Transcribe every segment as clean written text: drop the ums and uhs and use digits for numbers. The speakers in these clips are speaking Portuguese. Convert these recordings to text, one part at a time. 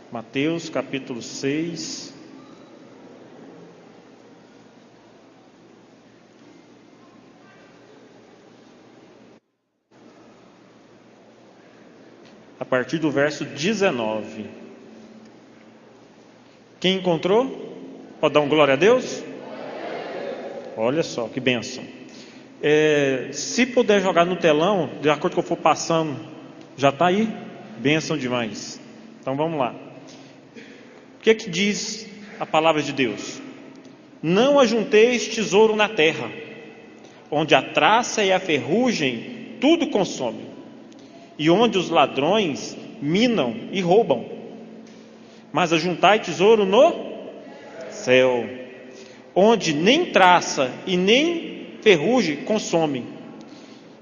Mateus capítulo 6. A partir do verso 19. Quem encontrou? Pode dar um glória a Deus? Olha só, que bênção. Se puder jogar no telão, de acordo com o que eu for passando, já está aí? Bênção demais. Então vamos lá. O que diz a palavra de Deus? Não ajunteis tesouro na terra, onde a traça e a ferrugem tudo consome, e onde os ladrões minam e roubam. Mas ajuntai tesouro no céu, onde nem traça e nem ferrugem consomem,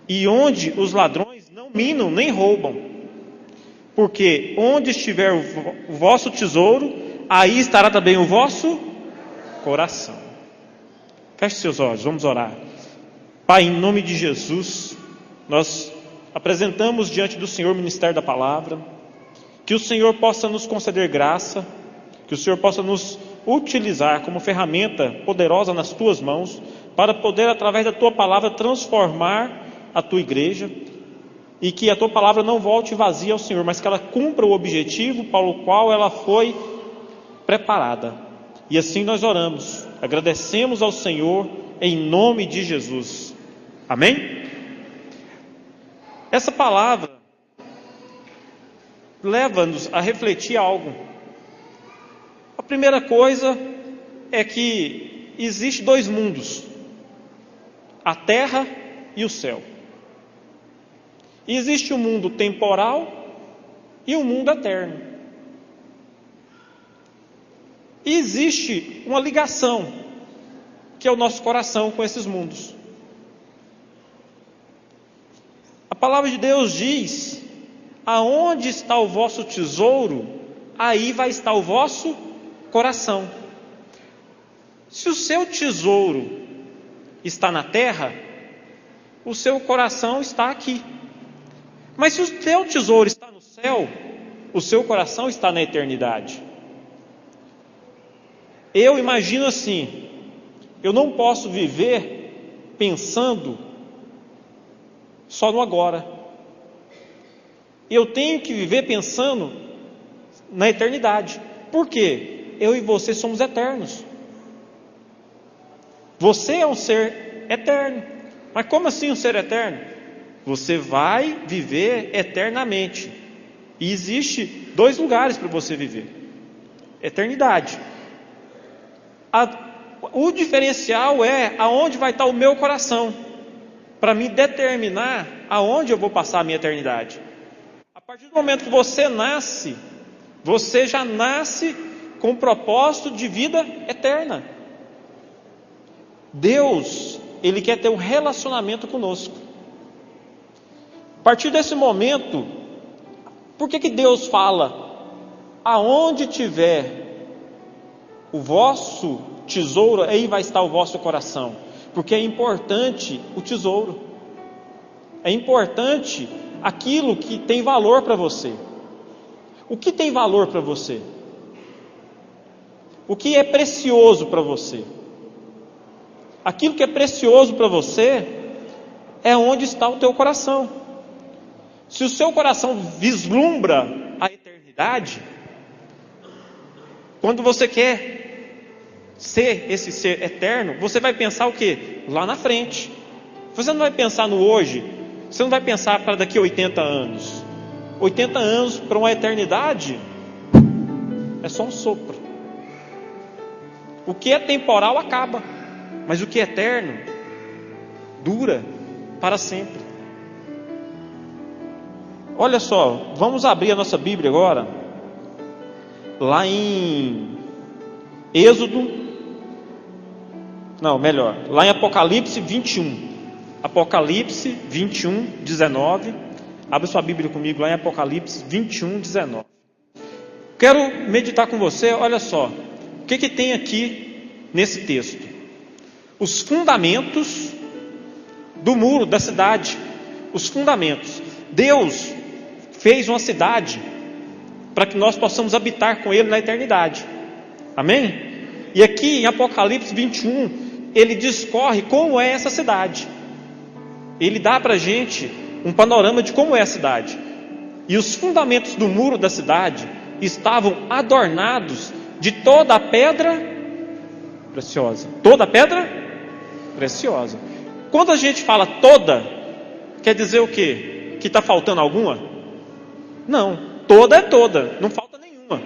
e onde os ladrões não minam nem roubam. Porque onde estiver o vosso tesouro, aí estará também o vosso coração. Feche seus olhos, vamos orar. Pai, em nome de Jesus, nós apresentamos diante do Senhor o ministério da palavra. Que o Senhor possa nos conceder graça, que o Senhor possa nos utilizar como ferramenta poderosa nas tuas mãos, para poder, através da tua palavra, transformar a tua igreja, e que a tua palavra não volte vazia ao Senhor, mas que ela cumpra o objetivo para o qual ela foi preparada. E assim nós oramos, agradecemos ao Senhor em nome de Jesus. Amém? Essa palavra leva-nos a refletir algo. A primeira coisa é que existe dois mundos: a terra e o céu. E existe um mundo temporal e um mundo eterno. E existe uma ligação, que é o nosso coração com esses mundos. A palavra de Deus diz: aonde está o vosso tesouro, aí vai estar o vosso coração. Se o seu tesouro está na terra, o seu coração está aqui. Mas se o teu tesouro está no céu, o seu coração está na eternidade. Eu imagino assim: eu não posso viver pensando só no agora. Eu tenho que viver pensando na eternidade. Por quê? Eu e você somos eternos. Você é um ser eterno. Mas como assim um ser eterno? Você vai viver eternamente. E existe dois lugares para você viver: eternidade. O diferencial é aonde vai estar o meu coração, para me determinar aonde eu vou passar a minha eternidade. A partir do momento que você nasce, você já nasce com um propósito de vida eterna. Deus, Ele quer ter um relacionamento conosco. A partir desse momento, por que Deus fala: aonde tiver o vosso tesouro, aí vai estar o vosso coração? Porque é importante o tesouro, é importante aquilo que tem valor para você. O que tem valor para você? O que é precioso para você? Aquilo que é precioso para você é onde está o teu coração. Se o seu coração vislumbra a eternidade, quando você quer ser esse ser eterno, você vai pensar o quê? Lá na frente. Você não vai pensar no hoje. Você não vai pensar para daqui a 80 anos. 80 anos para uma eternidade é só um sopro. O que é temporal acaba, mas o que é eterno dura para sempre. Olha só, vamos abrir a nossa Bíblia agora, lá em lá em Apocalipse 21. Apocalipse 21, 19. Abre sua Bíblia comigo lá em Apocalipse 21, 19. Quero meditar com você, olha só, o que tem aqui nesse texto? Os fundamentos do muro da cidade. Os fundamentos. Deus fez uma cidade para que nós possamos habitar com Ele na eternidade. Amém? E aqui em Apocalipse 21, ele discorre como é essa cidade. Ele dá para a gente um panorama de como é a cidade. E os fundamentos do muro da cidade estavam adornados de toda a pedra preciosa. Toda a pedra preciosa. Quando a gente fala toda, quer dizer o quê? Que está faltando alguma? Não, toda é toda, não falta nenhuma.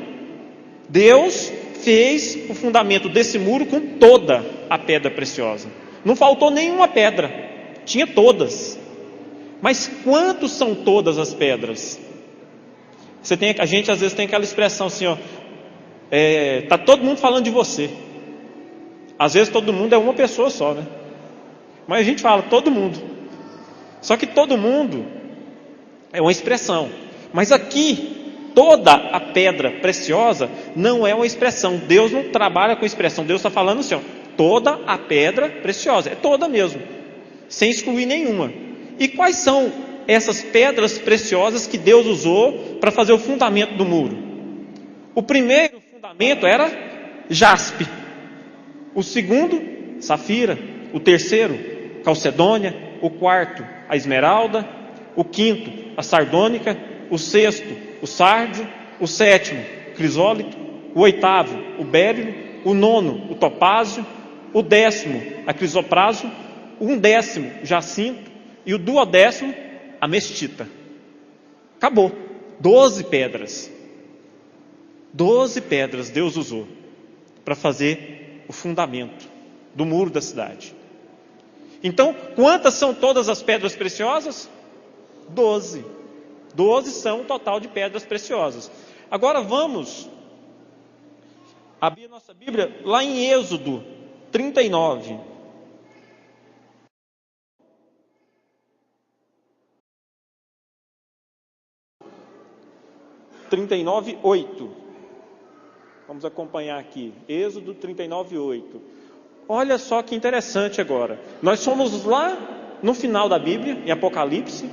Deus fez o fundamento desse muro com toda a pedra preciosa. Não faltou nenhuma pedra, tinha todas. Mas quantos são todas as pedras? A gente às vezes tem aquela expressão assim, ó, tá todo mundo falando de você. Às vezes todo mundo é uma pessoa só, né? Mas a gente fala todo mundo. Só que todo mundo é uma expressão. Mas aqui, toda a pedra preciosa não é uma expressão. Deus não trabalha com expressão. Deus está falando assim, ó, toda a pedra preciosa. É toda mesmo, sem excluir nenhuma. E quais são essas pedras preciosas que Deus usou para fazer o fundamento do muro? O primeiro fundamento era jaspe. O segundo, safira. O terceiro, calcedônia. O quarto, a esmeralda. O quinto, a sardônica. O sexto, o sárdio. O sétimo, crisólito. O oitavo, o bérilo. O nono, o topázio. O décimo, a crisopraso. O undécimo, jacinto. E o duodécimo, a mestita. Acabou. 12 pedras. 12 pedras Deus usou para fazer o fundamento do muro da cidade. Então, quantas são todas as pedras preciosas? 12. 12 são o total de pedras preciosas. Agora vamos abrir a nossa Bíblia lá em Êxodo 39. Vamos acompanhar aqui, Êxodo 39:8. Olha só que interessante agora. Nós somos lá no final da Bíblia, em Apocalipse,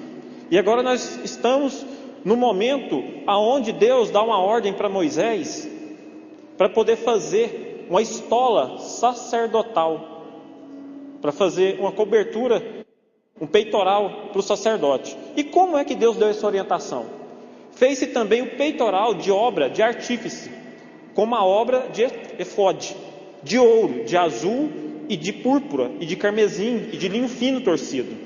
e agora nós estamos no momento aonde Deus dá uma ordem para Moisés para poder fazer uma estola sacerdotal, para fazer uma cobertura, um peitoral para o sacerdote. E como é que Deus deu essa orientação? Fez-se também o peitoral de obra de artífice, como a obra de efode, de ouro, de azul e de púrpura, e de carmesim, e de linho fino torcido.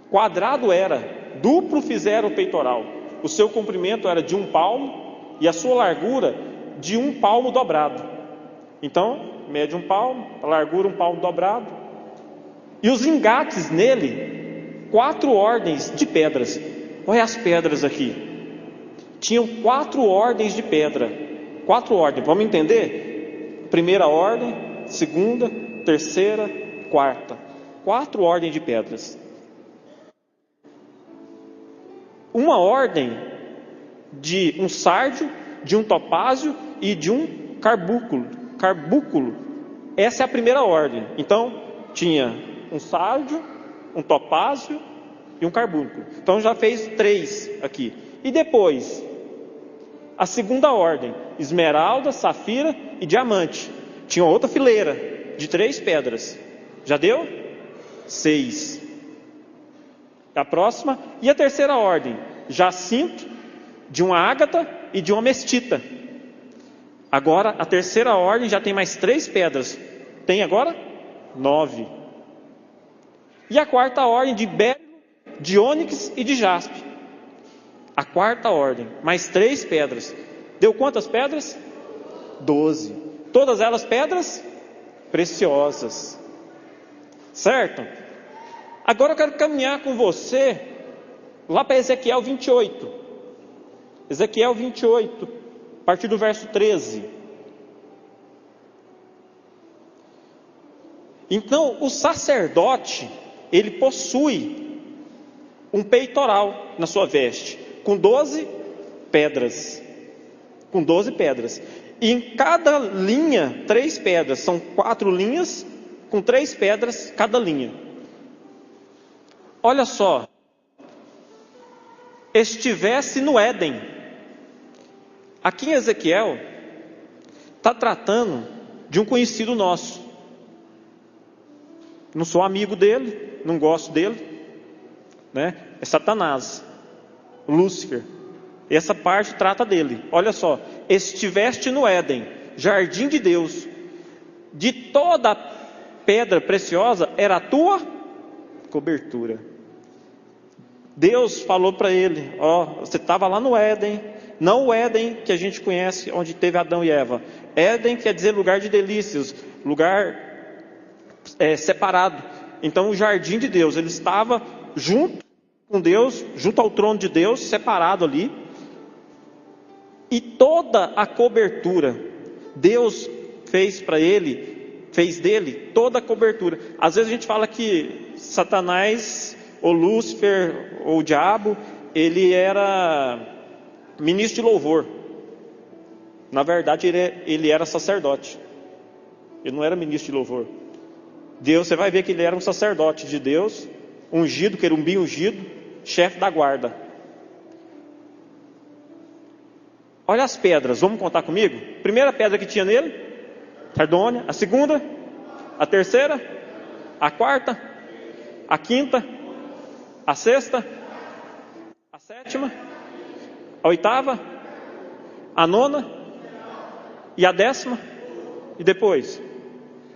Quadrado era, duplo fizeram o peitoral. O seu comprimento era de 1 palmo, e a sua largura de 1 palmo dobrado. Então, média 1 palmo, a largura 1 palmo dobrado. E os engates nele, 4 ordens de pedras. Olha as pedras aqui. Tinham 4 ordens de pedra. 4 ordens, vamos entender? Primeira ordem, segunda, terceira, quarta. 4 ordens de pedras. Uma ordem de um sárdio, de um topázio e de um carbúnculo. Essa é a primeira ordem. Então, tinha um sárdio, um topázio e um carbúnculo. Então já fez 3 aqui. E depois, a segunda ordem, esmeralda, safira e diamante. Tinha outra fileira de 3 pedras. Já deu? 6. A próxima. E a terceira ordem, jacinto, de uma ágata e de uma mestita. Agora a terceira ordem já tem mais 3 pedras. Tem agora 9. E a quarta ordem de bérilo, de ônix e de jaspe. A quarta ordem, mais 3 pedras. Deu quantas pedras? 12. Todas elas pedras preciosas. Certo? Agora eu quero caminhar com você lá para Ezequiel 28. Ezequiel 28, a partir do verso 13. Então, o sacerdote, ele possui um peitoral na sua veste, com 12 pedras. Com 12 pedras. E em cada linha, 3 pedras. São 4 linhas, com 3 pedras cada linha. Olha só. Estivesse no Éden, Aqui em Ezequiel, está tratando de um conhecido nosso. Não sou amigo dele, não gosto dele, né? É Satanás, Lúcifer. Essa parte trata dele. Olha só: estiveste no Éden, jardim de Deus, de toda pedra preciosa era a tua cobertura. Deus falou para ele: ó, você estava lá no Éden, não o Éden que a gente conhece, onde teve Adão e Eva. Éden quer dizer lugar de delícias, lugar separado. Então o jardim de Deus, ele estava junto com Deus, junto ao trono de Deus, separado ali. E toda a cobertura, Deus fez para ele, fez dele toda a cobertura. Às vezes a gente fala que Satanás, ou Lúcifer, ou o diabo, ele era ministro de louvor. Na verdade ele era sacerdote. Ele não era ministro de louvor. Deus, você vai ver que ele era um sacerdote de Deus, ungido, querubim ungido, chefe da guarda. Olha as pedras, vamos contar comigo? Primeira pedra que tinha nele, sardônia. A segunda, a terceira, a quarta, a quinta, a sexta, a sétima, a oitava, a nona e a décima. E depois,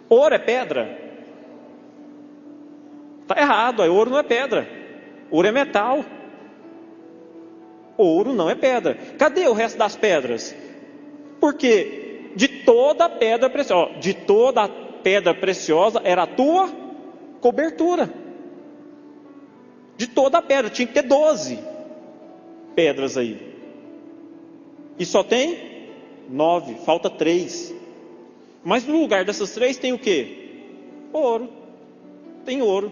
ouro é pedra? Está errado, ouro não é pedra, ouro é metal. Ouro não é pedra. Cadê o resto das pedras? Porque de toda pedra preciosa, de toda pedra preciosa era a tua cobertura. De toda a pedra, tinha que ter 12 pedras aí. E só tem 9, falta 3. Mas no lugar dessas 3 tem o quê? Ouro. Tem ouro.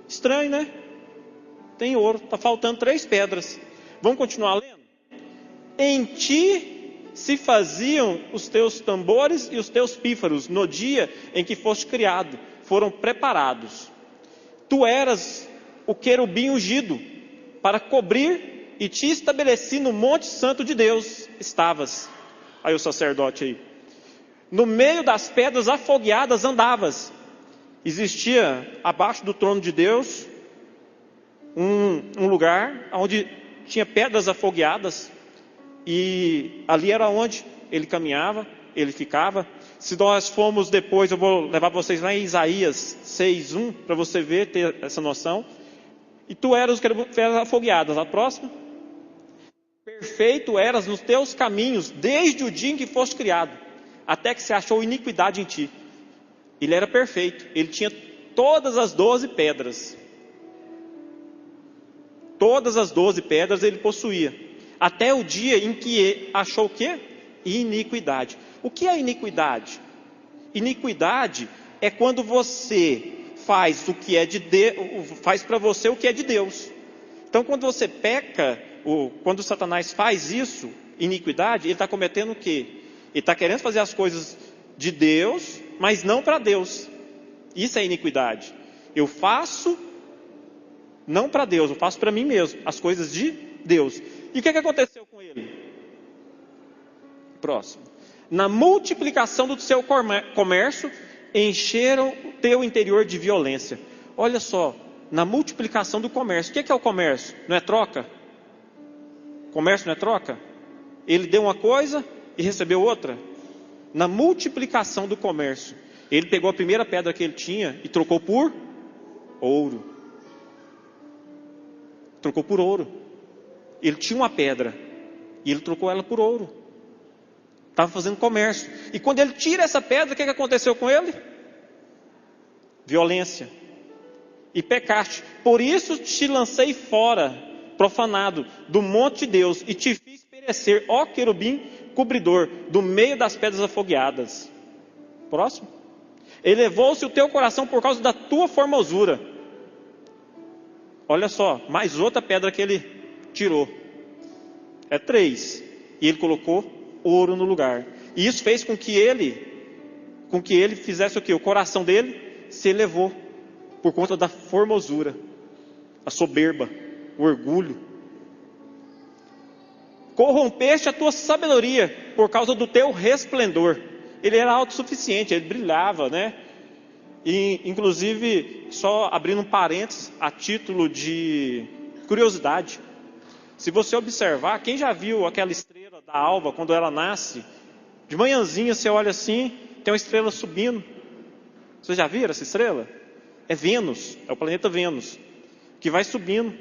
Estranho, né? Tem ouro, está faltando 3 pedras. Vamos continuar lendo? Em ti se faziam os teus tambores e os teus pífaros no dia em que foste criado, foram preparados. Tu eras o querubim ungido para cobrir, e te estabeleci no monte santo de Deus. Estavas, aí o sacerdote aí, no meio das pedras afogueadas andavas. Existia abaixo do trono de Deus um lugar onde tinha pedras afogueadas, e ali era onde ele caminhava, ele ficava. Se nós formos depois, eu vou levar vocês lá em Isaías 6:1, para você ver, ter essa noção. E tu eras os querubins afogueadas. A próxima. Perfeito eras nos teus caminhos, desde o dia em que foste criado, até que se achou iniquidade em ti. Ele era perfeito, ele tinha todas as 12 pedras. Todas as 12 pedras ele possuía, até o dia em que achou o quê? Iniquidade. O que é iniquidade? Iniquidade é quando você faz o que é de Deus, faz para você o que é de Deus. Então, quando você peca, quando Satanás faz isso, iniquidade, ele está cometendo o quê? Ele está querendo fazer as coisas de Deus, mas não para Deus. Isso é iniquidade. Eu faço não para Deus, eu faço para mim mesmo, as coisas de Deus. E o que aconteceu com ele? Próximo. Na multiplicação do seu comércio, encheram o teu interior de violência. Olha só, na multiplicação do comércio. O que é o comércio? Não é troca? Comércio não é troca? Ele deu uma coisa e recebeu outra. Na multiplicação do comércio, ele pegou a primeira pedra que ele tinha e trocou por ouro. Trocou por ouro. Ele tinha uma pedra e ele trocou ela por ouro. Estava fazendo comércio. E quando ele tira essa pedra, o que aconteceu com ele? Violência. E pecaste. Por isso te lancei fora, profanado, do monte de Deus, e te fiz perecer, ó querubim cobridor, do meio das pedras afogueadas. Próximo. Elevou-se o teu coração por causa da tua formosura. Olha só, mais outra pedra que ele tirou. É 3. E ele colocou ouro no lugar. E isso fez com que ele fizesse o quê? O coração dele se elevou por conta da formosura, a soberba, o orgulho. corrompeste a tua sabedoria por causa do teu resplendor. Ele era autossuficiente, ele brilhava, né? E, inclusive, só abrindo um parênteses, a título de curiosidade, se você observar, quem já viu aquela estrela da alva quando ela nasce, de manhãzinha você olha assim, tem uma estrela subindo. Vocês já viram essa estrela? É Vênus, é o planeta Vênus, que vai subindo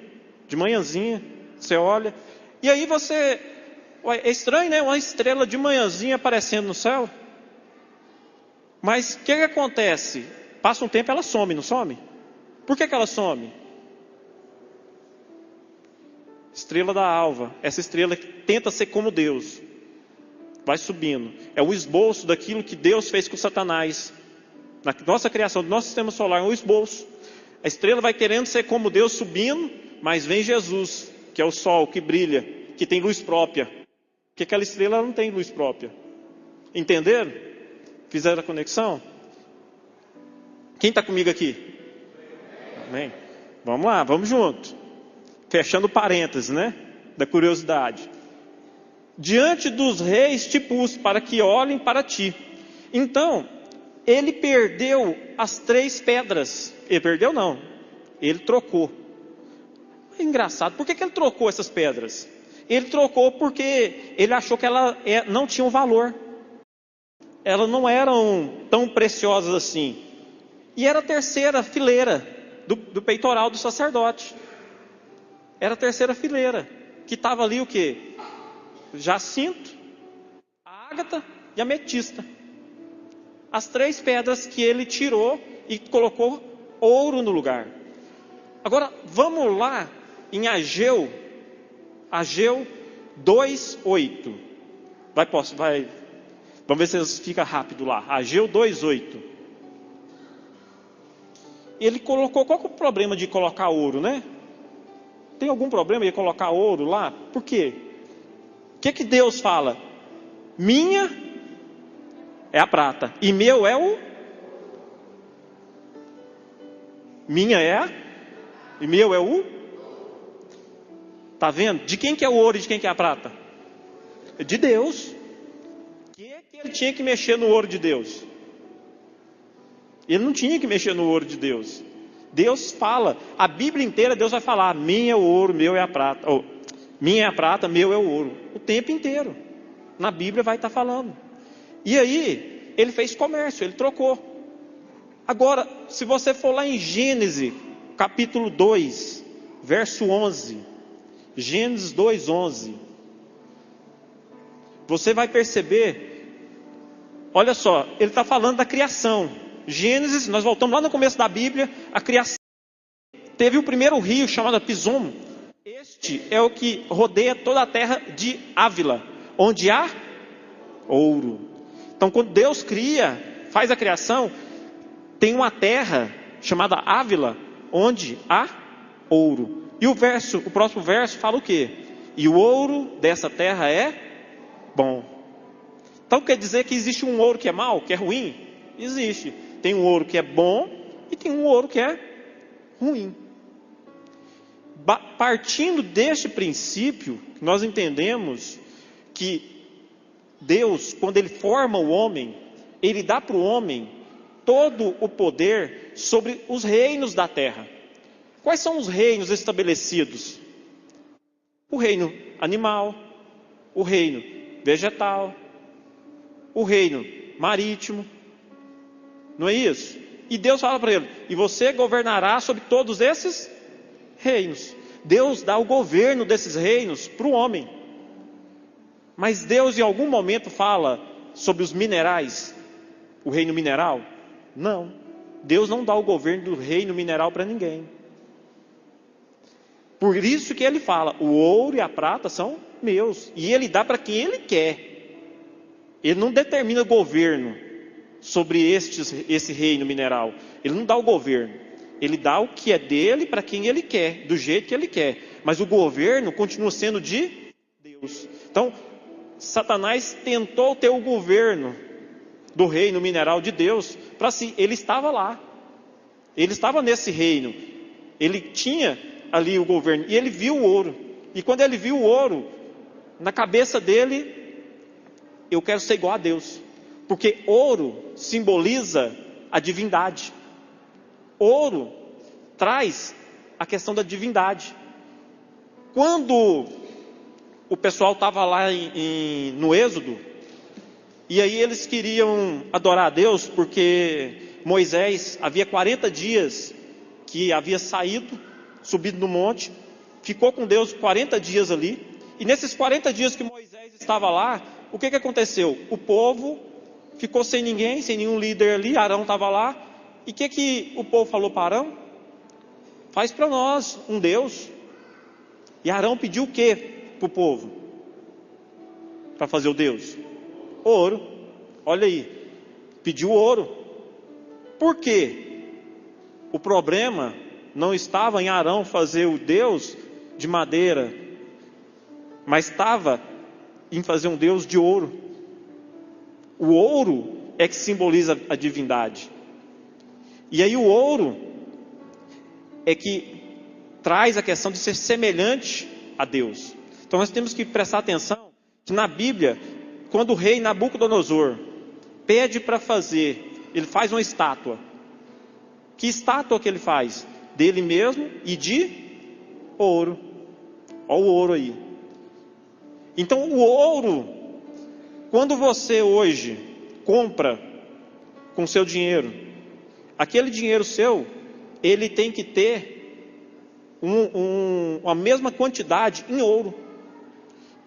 de manhãzinha, você olha, e aí você, é estranho, né? Uma estrela de manhãzinha aparecendo no céu. Mas o que acontece? Passa um tempo, ela some, não some? Por que ela some? Estrela da alva, essa estrela que tenta ser como Deus, vai subindo. É o esboço daquilo que Deus fez com Satanás. Na nossa criação, do nosso sistema solar, é um esboço. A estrela vai querendo ser como Deus subindo, mas vem Jesus, que é o sol que brilha, que tem luz própria. Porque aquela estrela não tem luz própria. Entenderam? Fizeram a conexão? Quem está comigo aqui? Amém? Vamos lá, vamos junto. Fechando parênteses, né? Da curiosidade. Diante dos reis te pus, para que olhem para ti. Então, ele perdeu as 3 pedras. Ele perdeu não, ele trocou. É engraçado, por que ele trocou essas pedras? Ele trocou porque ele achou que ela não tinham valor. Elas não eram tão preciosas assim. E era a 3ª fileira do peitoral do sacerdote. Era a 3ª fileira, que estava ali o quê? Jacinto, a ágata e a ametista. As 3 pedras que ele tirou e colocou ouro no lugar. Agora, vamos lá em Ageu 2:8. Vamos ver se fica rápido lá. Ageu 2:8. Ele colocou, qual que é o problema de colocar ouro, né? Tem algum problema de colocar ouro lá? Por quê? O que Deus fala? Minha é a prata, e meu é o... Minha é e meu é o... Tá vendo? De quem que é o ouro e de quem que é a prata? De Deus. Que ele tinha que mexer no ouro de Deus? Ele não tinha que mexer no ouro de Deus. Deus fala, a Bíblia inteira Deus vai falar, minha é o ouro, meu é a prata. Ou, minha é a prata, meu é o ouro. O tempo inteiro. Na Bíblia vai estar falando. E aí, ele fez comércio, ele trocou. Agora, se você for lá em Gênesis, capítulo 2, verso 11. Gênesis 2:11. Você vai perceber, olha só, ele está falando da criação. Gênesis, nós voltamos lá no começo da Bíblia, a criação. Teve o primeiro rio chamado Pison. Este é o que rodeia toda a terra de Ávila, onde há ouro. Então, quando Deus cria, faz a criação, tem uma terra chamada Ávila, onde há ouro. E o próximo verso fala o quê? E o ouro dessa terra é bom. Então quer dizer que existe um ouro que é mau, que é ruim? Existe. Tem um ouro que é bom e tem um ouro que é ruim. Partindo deste princípio, nós entendemos que Deus, quando Ele forma o homem, Ele dá para o homem todo o poder sobre os reinos da terra. Quais são os reinos estabelecidos? O reino animal, o reino vegetal, o reino marítimo. Não é isso? E Deus fala para ele, e você governará sobre todos esses reinos. Deus dá o governo desses reinos para o homem. Mas Deus em algum momento fala sobre os minerais, o reino mineral? Não. Deus não dá o governo do reino mineral para ninguém. Por isso que ele fala, o ouro e a prata são meus. E ele dá para quem ele quer. Ele não determina governo sobre esse reino mineral. Ele não dá o governo. Ele dá o que é dele para quem ele quer, do jeito que ele quer. Mas o governo continua sendo de Deus. Então, Satanás tentou ter o governo do reino mineral de Deus para si. Ele estava lá. Ele estava nesse reino. Ele tinha ali o governo. E ele viu o ouro. E quando ele viu o ouro, na cabeça dele, eu quero ser igual a Deus. Porque ouro simboliza a divindade. Ouro traz a questão da divindade. Quando o pessoal estava lá no Êxodo, e aí eles queriam adorar a Deus, porque Moisés havia 40 dias que havia subido no monte, ficou com Deus 40 dias ali, e nesses 40 dias que Moisés estava lá, o que aconteceu? O povo ficou sem ninguém, sem nenhum líder ali, Arão estava lá, e o que o povo falou para Arão? Faz para nós um Deus. E Arão pediu o que para o povo? Para fazer o Deus? Ouro. Olha aí, pediu ouro. Por quê? O problema não estava em Arão fazer o Deus de madeira, mas estava em fazer um Deus de ouro. O ouro é que simboliza a divindade. E aí o ouro é que traz a questão de ser semelhante a Deus. Então nós temos que prestar atenção que na Bíblia, quando o rei Nabucodonosor pede para fazer, ele faz uma estátua. Que estátua que ele faz? Dele mesmo e de ouro. Olha o ouro aí. Então o ouro, quando você hoje compra com seu dinheiro, aquele dinheiro seu, ele tem que ter a mesma quantidade em ouro.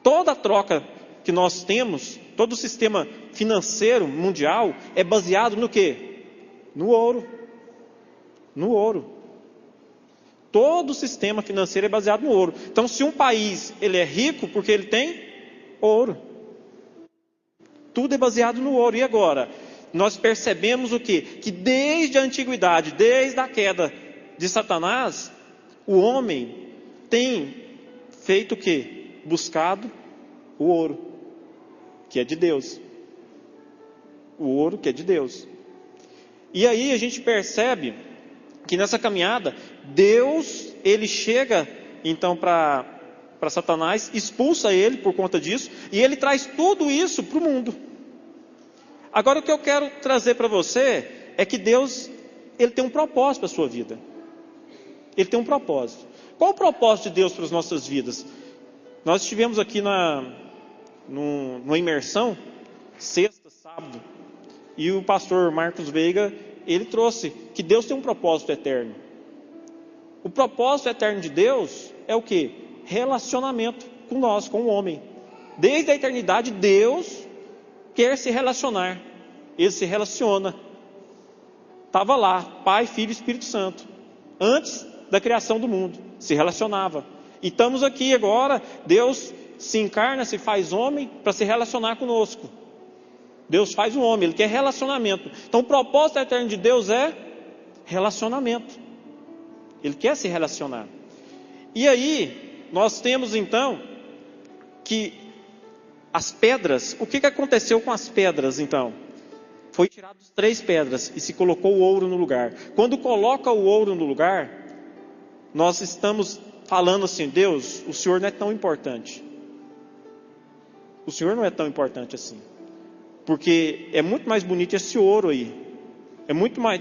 Toda a troca que nós temos, todo o sistema financeiro mundial é baseado no quê? No ouro. No ouro. Todo o sistema financeiro é baseado no ouro. Então, se um país ele é rico porque ele tem ouro, tudo é baseado no ouro. E agora, nós percebemos o quê? Que desde a antiguidade, desde a queda de Satanás, o homem tem feito o quê? Buscado o ouro, que é de Deus. O ouro que é de Deus. E aí a gente percebe que nessa caminhada, Deus, ele chega então para Satanás, expulsa ele por conta disso, e ele traz tudo isso para o mundo. Agora o que eu quero trazer para você é que Deus, ele tem um propósito para a sua vida. Ele tem um propósito. Qual o propósito de Deus para as nossas vidas? Nós estivemos aqui numa imersão, sexta, sábado, e o pastor Marcos Veiga, ele trouxe que Deus tem um propósito eterno. O propósito eterno de Deus é o quê? Relacionamento com nós, com o homem. Desde a eternidade, Deus quer se relacionar. Ele se relaciona. Estava lá, Pai, Filho e Espírito Santo. Antes da criação do mundo, se relacionava. E estamos aqui agora, Deus se encarna, se faz homem para se relacionar conosco. Deus faz um homem, Ele quer relacionamento. Então o propósito eterno de Deus é relacionamento. Ele quer se relacionar. E aí, nós temos então que as pedras, o que aconteceu com as pedras então? Foi tirado 3 pedras e se colocou o ouro no lugar. Quando coloca o ouro no lugar, nós estamos falando assim, Deus, o Senhor não é tão importante. O Senhor não é tão importante assim. Porque é muito mais bonito esse ouro aí. Tem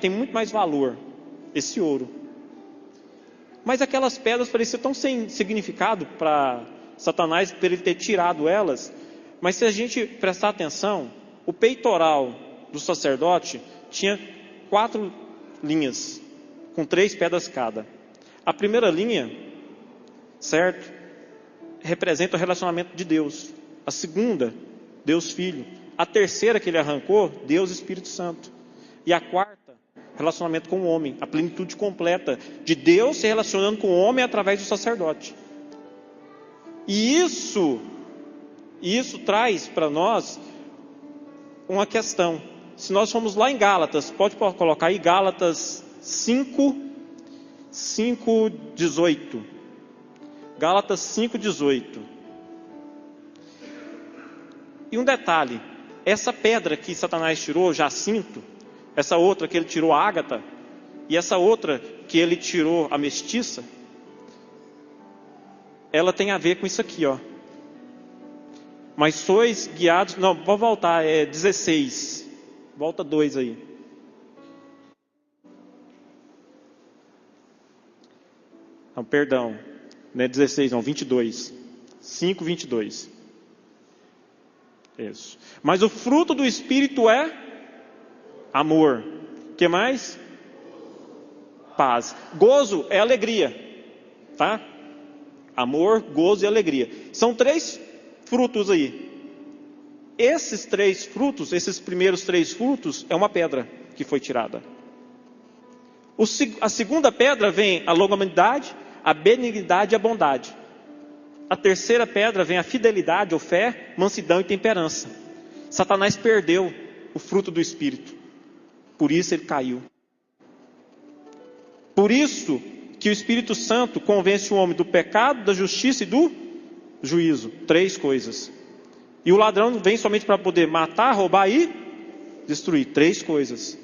muito mais valor esse ouro. Mas aquelas pedras pareciam tão sem significado para Satanás, para ele ter tirado elas. Mas se a gente prestar atenção, o peitoral do sacerdote tinha 4 linhas, com 3 pedras cada. A primeira linha, certo, representa o relacionamento de Deus. A segunda, Deus Filho. A terceira que ele arrancou, Deus Espírito Santo. E a quarta, relacionamento com o homem, a plenitude completa de Deus se relacionando com o homem através do sacerdote. E isso traz para nós uma questão. Se nós formos lá em Gálatas, pode colocar aí Gálatas 5:18. Gálatas 5:18. E um detalhe, essa pedra que Satanás tirou, jacinto, essa outra que ele tirou, a ágata, e essa outra que ele tirou, a mestiça, ela tem a ver com isso aqui, ó. Mas sois guiados... Não, vou voltar, é 16. Volta 2 aí. Não, perdão. Não é 16, não, 22. 5, 22. Isso. Mas o fruto do Espírito é amor. O que mais? Paz. Gozo é alegria. Tá? Amor, gozo e alegria. São 3 frutos aí. Esses 3 frutos, esses primeiros 3 frutos, é uma pedra que foi tirada. A segunda pedra vem a longanimidade, a benignidade e a bondade. A terceira pedra vem a fidelidade ou fé, mansidão e temperança. Satanás perdeu o fruto do Espírito. Por isso ele caiu. Por isso que o Espírito Santo convence o homem do pecado, da justiça e do juízo. 3 coisas. E o ladrão vem somente para poder matar, roubar e destruir. 3 coisas.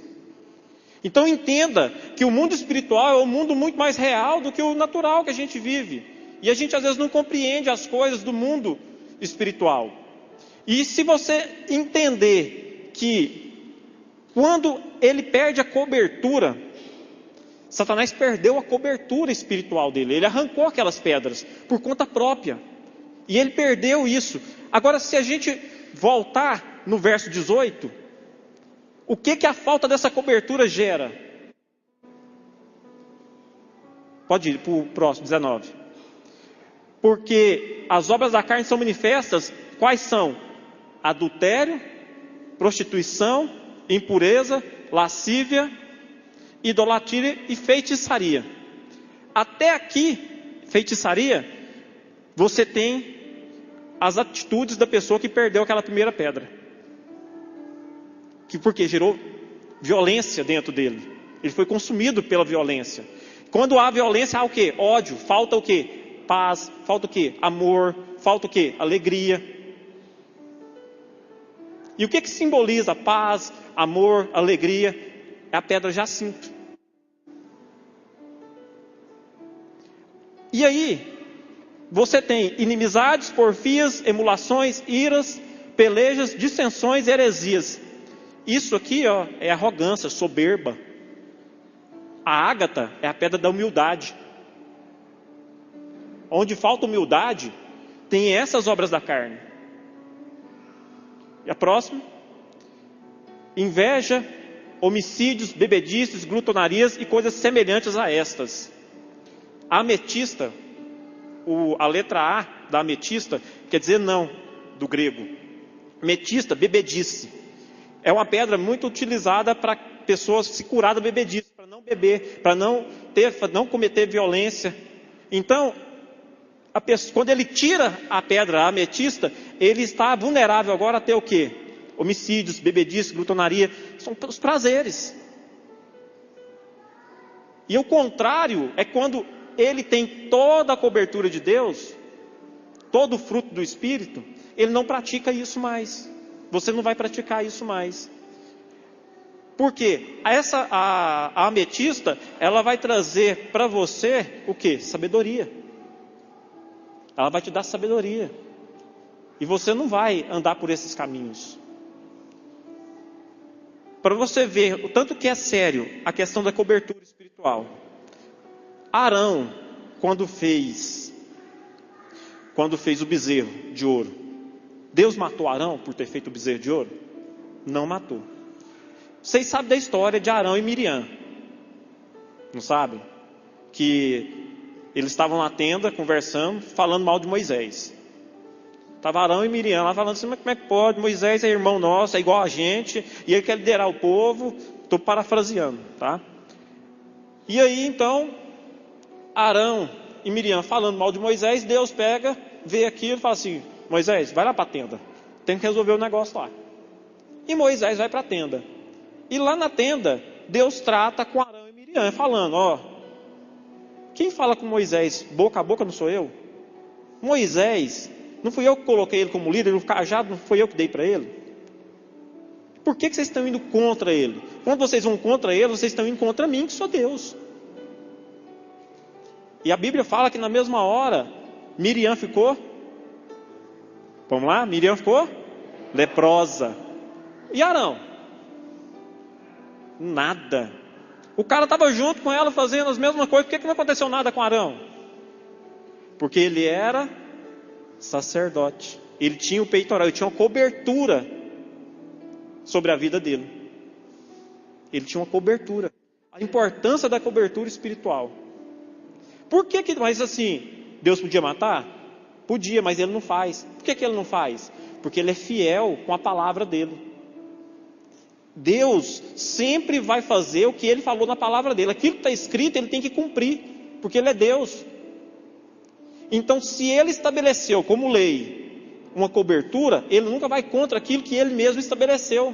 Então entenda que o mundo espiritual é um mundo muito mais real do que o natural que a gente vive. E a gente às vezes não compreende as coisas do mundo espiritual. E se você entender que quando ele perde a cobertura, Satanás perdeu a cobertura espiritual dele. Ele arrancou aquelas pedras por conta própria. E ele perdeu isso. Agora, se a gente voltar no verso 18, o que a falta dessa cobertura gera? Pode ir para o próximo, 19. Porque as obras da carne são manifestas. Quais são? Adultério, prostituição, impureza, lascívia, idolatria e feitiçaria. Até aqui, feitiçaria, você tem as atitudes da pessoa que perdeu aquela primeira pedra. Porque gerou violência dentro dele. Ele foi consumido pela violência. Quando há violência, há o quê? Ódio. Falta o quê? Paz. Falta o quê? Amor. Falta o quê? Alegria. E o que simboliza paz, amor, alegria? É a pedra jacinto. E aí, você tem inimizades, porfias, emulações, iras, pelejas, dissensões e heresias. Isso aqui, ó, é arrogância, soberba. A ágata é a pedra da humildade. Onde falta humildade, tem essas obras da carne. E a próxima? Inveja, homicídios, bebedices, glutonarias e coisas semelhantes a estas. A ametista, a letra A da ametista, quer dizer não, do grego. Metista, bebedice. É uma pedra muito utilizada para pessoas se curar da bebedice, para não beber, para não cometer violência. Então, quando ele tira a pedra, a ametista, ele está vulnerável agora a ter o quê? Homicídios, bebedice, glutonaria, são os prazeres. E o contrário é quando ele tem toda a cobertura de Deus, todo o fruto do Espírito, ele não pratica isso mais. Você não vai praticar isso mais. Por quê? A ametista, ela vai trazer para você o quê? Sabedoria. Ela vai te dar sabedoria. E você não vai andar por esses caminhos. Para você ver o tanto que é sério a questão da cobertura espiritual. Arão, quando fez o bezerro de ouro, Deus matou Arão por ter feito o bezerro de ouro? Não matou. Vocês sabem da história de Arão e Miriam? Não sabem? Que eles estavam na tenda conversando, falando mal de Moisés. Estava Arão e Miriam lá falando assim, mas como é que pode? Moisés é irmão nosso, é igual a gente, e ele quer liderar o povo. Estou parafraseando, tá? E aí então, Arão e Miriam falando mal de Moisés, Deus pega, vê aquilo e fala assim, Moisés, vai lá para a tenda, tem que resolver o negócio lá. E Moisés vai para a tenda. E lá na tenda, Deus trata com Arão e Miriam, falando, ó, quem fala com Moisés boca a boca não sou eu? Moisés, não fui eu que coloquei ele como líder, o cajado não foi eu que dei para ele? Por que vocês estão indo contra ele? Quando vocês vão contra ele, vocês estão indo contra mim, que sou Deus. E a Bíblia fala que na mesma hora, Miriam ficou Vamos lá? Miriam ficou leprosa. E Arão? Nada. O cara estava junto com ela fazendo as mesmas coisas. Por que não aconteceu nada com Arão? Porque ele era sacerdote. Ele tinha o peitoral, ele tinha uma cobertura sobre a vida dele. Ele tinha uma cobertura. A importância da cobertura espiritual. Por que mas assim, Deus podia matar? Podia, mas ele não faz. Por que ele não faz? Porque ele é fiel com a palavra dele. Deus sempre vai fazer o que ele falou na palavra dele. Aquilo que está escrito, ele tem que cumprir, porque ele é Deus. Então, se ele estabeleceu como lei uma cobertura, ele nunca vai contra aquilo que ele mesmo estabeleceu.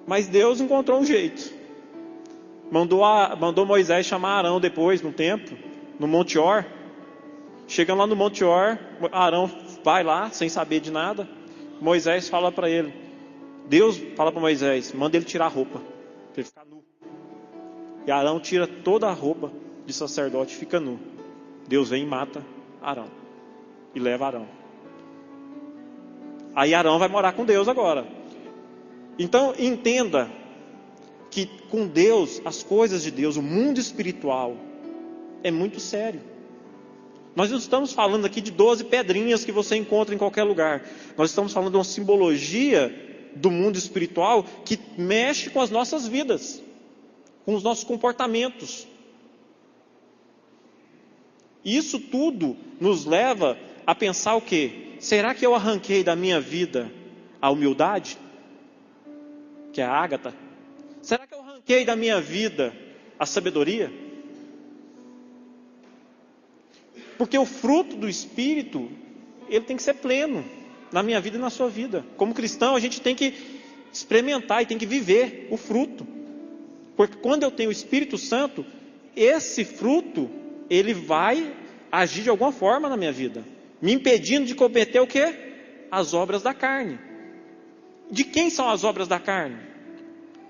Mas Deus encontrou um jeito. Mandou Moisés chamar Arão depois, no templo, no Monte Or. Chegando lá no Monte Or, Arão vai lá, sem saber de nada. Moisés fala para ele, Deus fala para Moisés, manda ele tirar a roupa, para ele ficar nu. E Arão tira toda a roupa de sacerdote e fica nu. Deus vem e mata Arão. E leva Arão. Aí Arão vai morar com Deus agora. Então entenda que com Deus, as coisas de Deus, o mundo espiritual é muito sério. Nós não estamos falando aqui de 12 pedrinhas que você encontra em qualquer lugar. Nós estamos falando de uma simbologia do mundo espiritual que mexe com as nossas vidas, com os nossos comportamentos. Isso tudo nos leva a pensar o quê? Será que eu arranquei da minha vida a humildade? Que é a Ágata? Será que eu arranquei da minha vida a sabedoria? Porque o fruto do Espírito, ele tem que ser pleno na minha vida e na sua vida. Como cristão, a gente tem que experimentar e tem que viver o fruto. Porque quando eu tenho o Espírito Santo, esse fruto, ele vai agir de alguma forma na minha vida. Me impedindo de cometer o quê? As obras da carne. De quem são as obras da carne?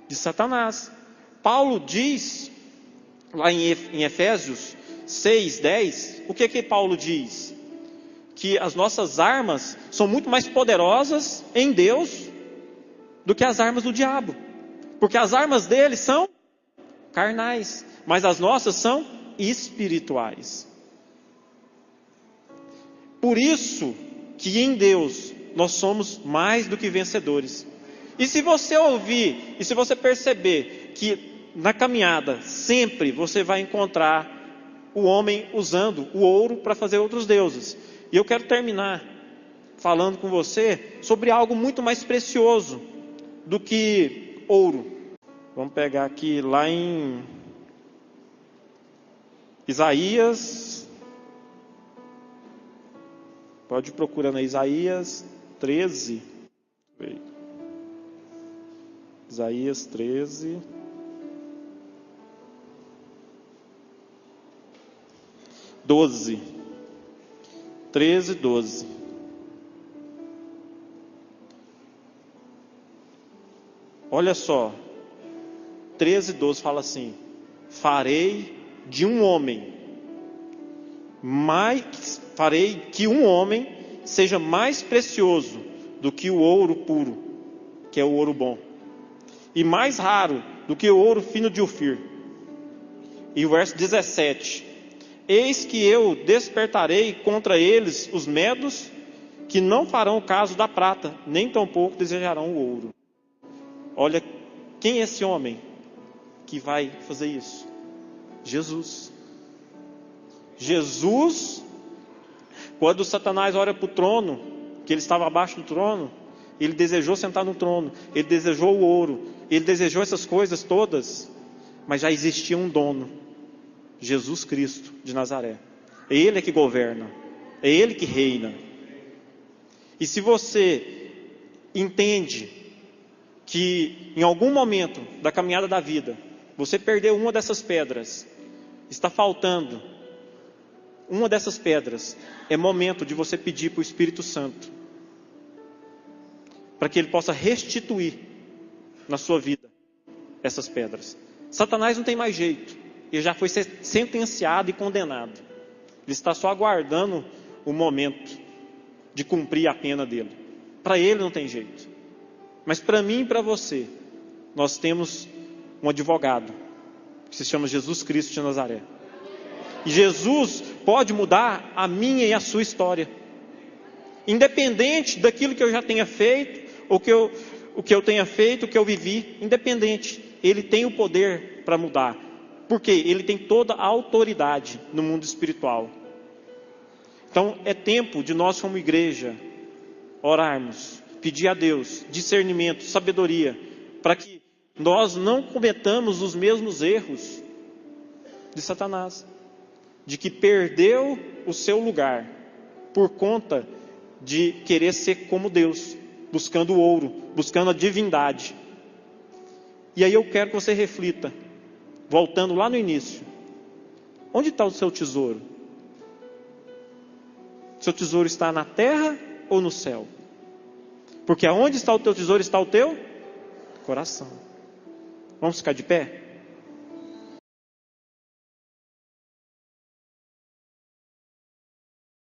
De Satanás. Paulo diz, lá em Efésios 6:10, o que Paulo diz? Que as nossas armas são muito mais poderosas em Deus do que as armas do diabo. Porque as armas dele são carnais, mas as nossas são espirituais. Por isso que em Deus nós somos mais do que vencedores. E se você ouvir, e se você perceber que na caminhada sempre você vai encontrar o homem usando o ouro para fazer outros deuses. E eu quero terminar falando com você sobre algo muito mais precioso do que ouro. Vamos pegar aqui lá em Isaías. Pode ir procurando aí, Isaías 13. Isaías 13. 13, 12. Olha só, 13, 12 fala assim: farei que um homem seja mais precioso do que o ouro puro, que é o ouro bom, e mais raro do que o ouro fino de Ofir. E o verso 17: eis que eu despertarei contra eles os medos, que não farão caso da prata, nem tampouco desejarão o ouro. Olha, quem é esse homem que vai fazer isso? Jesus. Jesus, quando Satanás olha para o trono, que ele estava abaixo do trono, ele desejou sentar no trono, ele desejou o ouro, ele desejou essas coisas todas, mas já existia um dono. Jesus Cristo de Nazaré. É Ele que governa. É Ele que reina. E se você entende que em algum momento da caminhada da vida, você perdeu uma dessas pedras, está faltando uma dessas pedras, é momento de você pedir para o Espírito Santo, para que Ele possa restituir na sua vida essas pedras. Satanás não tem mais jeito. Ele já foi sentenciado e condenado. Ele está só aguardando o momento de cumprir a pena dele. Para ele não tem jeito. Mas para mim e para você, nós temos um advogado, que se chama Jesus Cristo de Nazaré. E Jesus pode mudar a minha e a sua história. Independente daquilo que eu já tenha feito, o que eu tenha feito, o que eu vivi, independente. Ele tem o poder para mudar. Porque ele tem toda a autoridade no mundo espiritual. Então é tempo de nós como igreja orarmos, pedir a Deus discernimento, sabedoria, para que nós não cometamos os mesmos erros de Satanás, de que perdeu o seu lugar por conta de querer ser como Deus, buscando o ouro, buscando a divindade. E aí eu quero que você reflita, voltando lá no início, onde está o seu tesouro? Seu tesouro está na terra ou no céu? Porque aonde está o teu tesouro está o teu coração. Vamos ficar de pé?